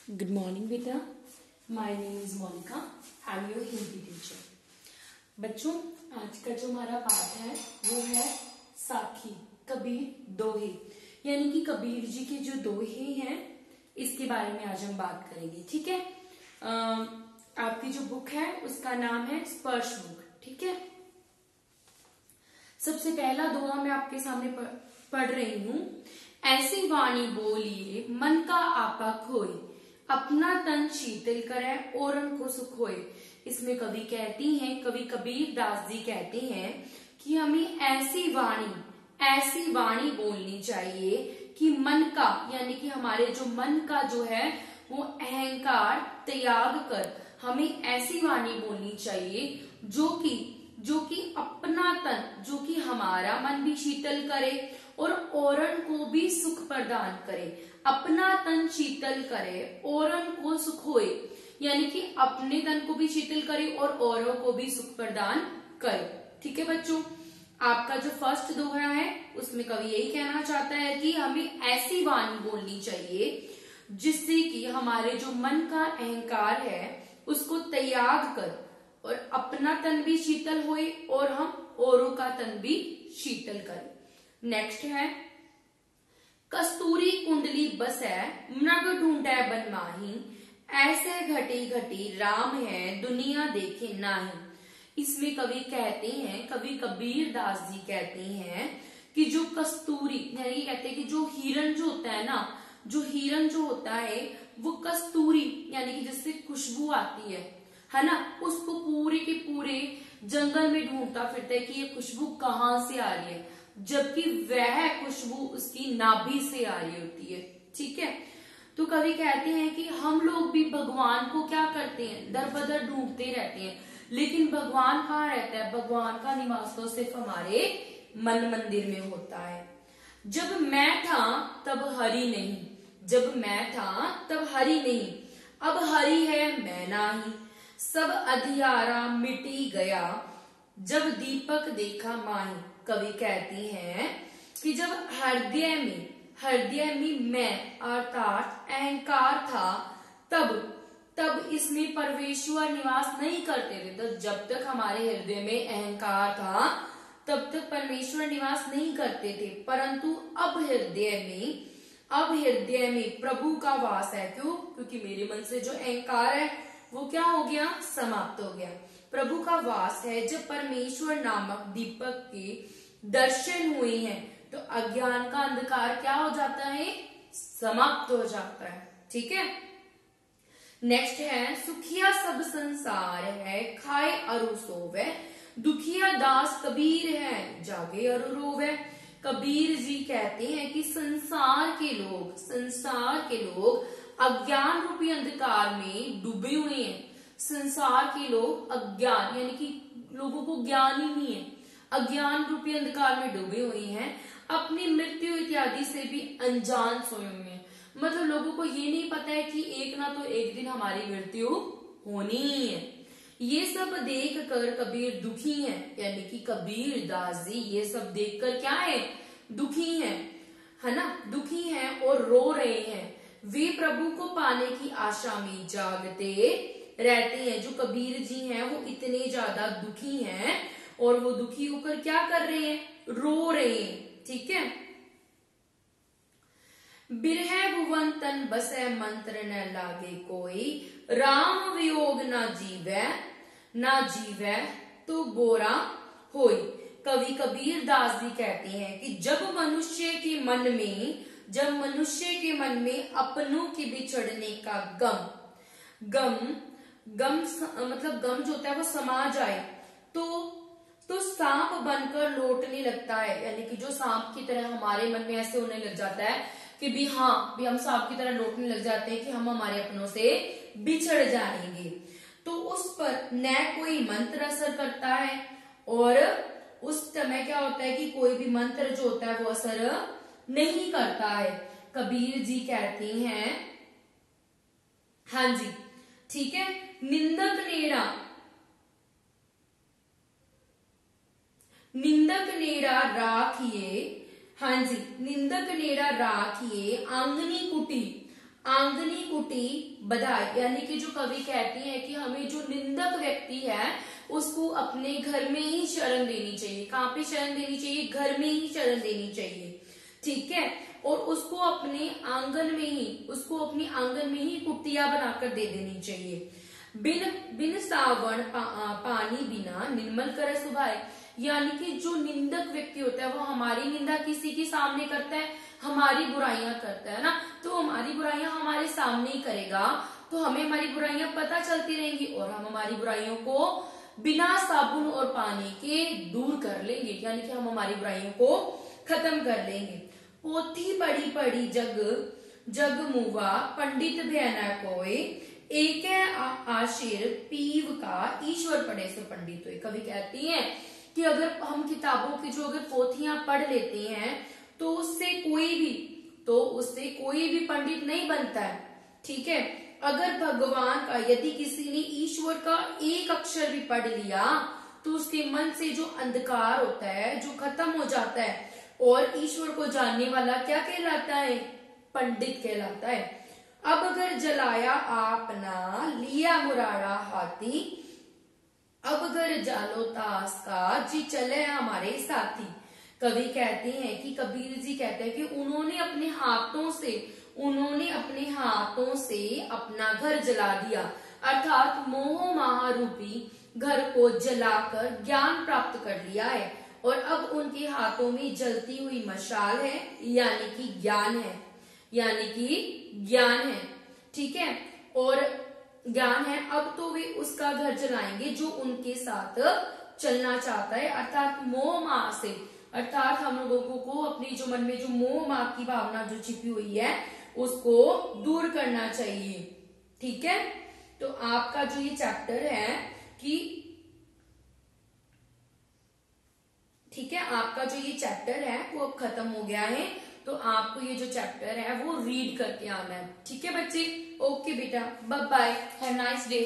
Good morning बेटा. My name is Monica. I'm your Hindi teacher. बच्चों, आज का जो हमारा पाठ है वो है साखी कबीर दोहे, यानी कि कबीर जी के जो दोहे हैं इसके बारे में आज हम बात करेंगे. ठीक है. आपकी जो बुक है उसका नाम है स्पर्श बुक. ठीक है. सबसे पहला दोहा मैं आपके सामने पढ़ रही हूं. ऐसी वाणी बोलिए मन का आपा खोए, अपना तन शीतल करे औरन को सुख होए. इसमें कवि कहती हैं, कवि कबीर दास जी कहते हैं कि हमें ऐसी वाणी बोलनी चाहिए कि मन का, यानी कि हमारे जो मन का जो है वो अहंकार त्याग कर हमें ऐसी वाणी बोलनी चाहिए जो कि अपना तन, जो कि हमारा मन भी शीतल करे और औरन को भी सुख प्रदान करे. अपना तन शीतल करे औरन को सुख होए, यानी कि अपने तन को भी शीतल करे और औरों को भी सुख प्रदान करे. ठीक है बच्चों, आपका जो फर्स्ट दोहा है उसमें कवि यही कहना चाहता है कि हमें ऐसी वाणी बोलनी चाहिए जिससे कि हमारे जो मन का अहंकार है उसको त्याग कर और अपना तन भी शीतल होए और हम औरों का तन भी शीतल करें. नेक्स्ट है कस्तूरी कुंडली बसै मृग ढूंढे बन माही, ऐसे घटी घटी राम है दुनिया देखे नाही. इसमें कवि कहते हैं, कवि कबीर दास जी कहते हैं कि जो कस्तूरी, यानी कहते हैं कि जो हिरन जो होता है ना, जो हिरन जो होता है वो कस्तूरी, यानी कि जिससे खुशबू आती है ना, उसको पूरे के पूरे जंगल में ढूंढता फिरता है कि ये खुशबू कहाँ से आ रही है, जबकि वह खुशबू उसकी नाभि से आ रही होती है. ठीक है. तो कवि कहते हैं कि हम लोग भी भगवान को क्या करते हैं, दर बदर ढूंढते रहते हैं, लेकिन भगवान कहाँ रहता है? भगवान का निवास तो सिर्फ हमारे मन मंदिर में होता है. जब मैं था तब हरि नहीं, जब मैं था तब हरि नहीं, अब हरि है मैं नाही, सब अंधियारा मिटी गया जब दीपक देखा माही. कवि कहती हैं कि जब हृदय में मैं अर्थात अहंकार था तब इसमें परमेश्वर निवास नहीं करते थे. तो जब तक हमारे हृदय में अहंकार था तब तक परमेश्वर निवास नहीं करते थे, परंतु अब हृदय में प्रभु का वास है. क्यों? क्योंकि मेरे मन से जो अहंकार है वो क्या हो गया? समाप्त हो गया. प्रभु का वास है. जब परमेश्वर नामक दीपक के दर्शन हुए हैं तो अज्ञान का अंधकार क्या हो जाता है? समाप्त हो जाता है. ठीक है. नेक्स्ट है सुखिया सब संसार है खाए अरु सोवे, दुखिया दास कबीर है जागे अरु रोवे. कबीर जी कहते हैं कि संसार के लोग अज्ञान रूपी अंधकार में डूबे हुए हैं. संसार के लोग अज्ञान, यानी कि लोगों को ज्ञान ही नहीं है, अज्ञान रूपी अंधकार में डूबे हुए हैं, अपनी मृत्यु इत्यादि से भी अनजान सोए हुए हैं. मतलब लोगों को ये नहीं पता है कि एक ना तो एक दिन हमारी मृत्यु होनी ही है. ये सब देख कर कबीर दुखी हैं, यानी कि कबीर दास जी ये सब देखकर क्या है? दुखी हैं, है ना, दुखी हैं और रो रहे हैं. वे प्रभु को पाने की आशा में जागते रहते हैं. जो कबीर जी हैं वो इतने ज्यादा दुखी हैं और वो दुखी होकर क्या कर रहे हैं? रो रहे हैं. ठीक है. बिरह भुवन तन बसे मंत्र न लागे कोई, राम वियोग ना जीवे तो बोरा होई. कवि कबीर दास जी कहते हैं कि जब मनुष्य के मन में अपनों के बिछड़ने का गम मतलब गम जो होता है वो समा जाए तो सांप बनकर लौटने लगता है. यानी कि जो सांप की तरह हमारे मन में ऐसे होने लग जाता है कि भी हम सांप की तरह लौटने लग जाते हैं कि हम हमारे अपनों से बिछड़ जाएंगे. तो उस पर न कोई मंत्र असर करता है और उस समय क्या होता है कि कोई भी मंत्र जो होता है वो असर नहीं करता है. कबीर जी कहते हैं, हाँ जी, ठीक है, निंदक नेड़ा राखिए, हाँ जी, निंदक नेड़ा राखिए आंगनी कुटी बधाई, यानी कि जो कवि कहती है कि हमें जो निंदक व्यक्ति है उसको अपने घर में ही शरण देनी चाहिए। कहाँ पे शरण देनी चाहिए? घर में ही शरण देनी चाहिए, ठीक है। और उसको अपने आंगन में ही, उसको अपने आंगन में ही कुटिया बनाकर दे देनी चाहिए। बिन बिन सावन पानी बिना निर्मल कर सुभाए, यानी कि जो निंदक व्यक्ति होता है वो हमारी निंदा किसी के सामने करता है, हमारी बुराइयां करता है ना, तो हमारी बुराइयां हमारे सामने ही करेगा तो हमें हमारी बुराइयां पता चलती रहेंगी और हम हमारी बुराइयों को बिना साबुन और पानी के दूर कर लेंगे, यानी कि हम हमारी बुराइयों को खत्म कर लेंगे। पोथी पढ़ी पढ़ी जग जग मुवा पंडित भैना कोय, एक आशीर पीव का ईश्वर पढ़े सो पंडित हुए। कवि कहती है कि अगर हम किताबों की जो अगर पोथियां पढ़ लेते हैं तो उससे कोई भी पंडित नहीं बनता है, ठीक है। अगर भगवान का, यदि किसी ने ईश्वर का एक अक्षर भी पढ़ लिया तो उसके मन से जो अंधकार होता है जो खत्म हो जाता है और ईश्वर को जानने वाला क्या कहलाता है? पंडित कहलाता है। अब अगर जलाया आपना लिया मुरारा हाथी, अब अगर जालो तास का जी चले हमारे साथी। कवि कहते हैं कि कबीर जी कहते हैं कि उन्होंने अपने हाथों से अपना घर जला दिया, अर्थात मोह माह रूपी घर को जलाकर ज्ञान प्राप्त कर लिया है और अब उनके हाथों में जलती हुई मशाल है, यानी कि ज्ञान है, ठीक है। और ज्ञान है, अब तो वे उसका घर जलाएंगे जो उनके साथ चलना चाहता है, अर्थात मोह माह से, अर्थात हम लोगों को अपनी जो मन में जो मोह माह की भावना जो छिपी हुई है उसको दूर करना चाहिए, ठीक है। तो आपका जो ये चैप्टर है कि ठीक है, आपका जो ये चैप्टर है वो अब खत्म हो गया है, तो आपको ये जो चैप्टर है वो रीड करके आना है, ठीक है बच्चे। ओके बेटा, bye bye, have nice day.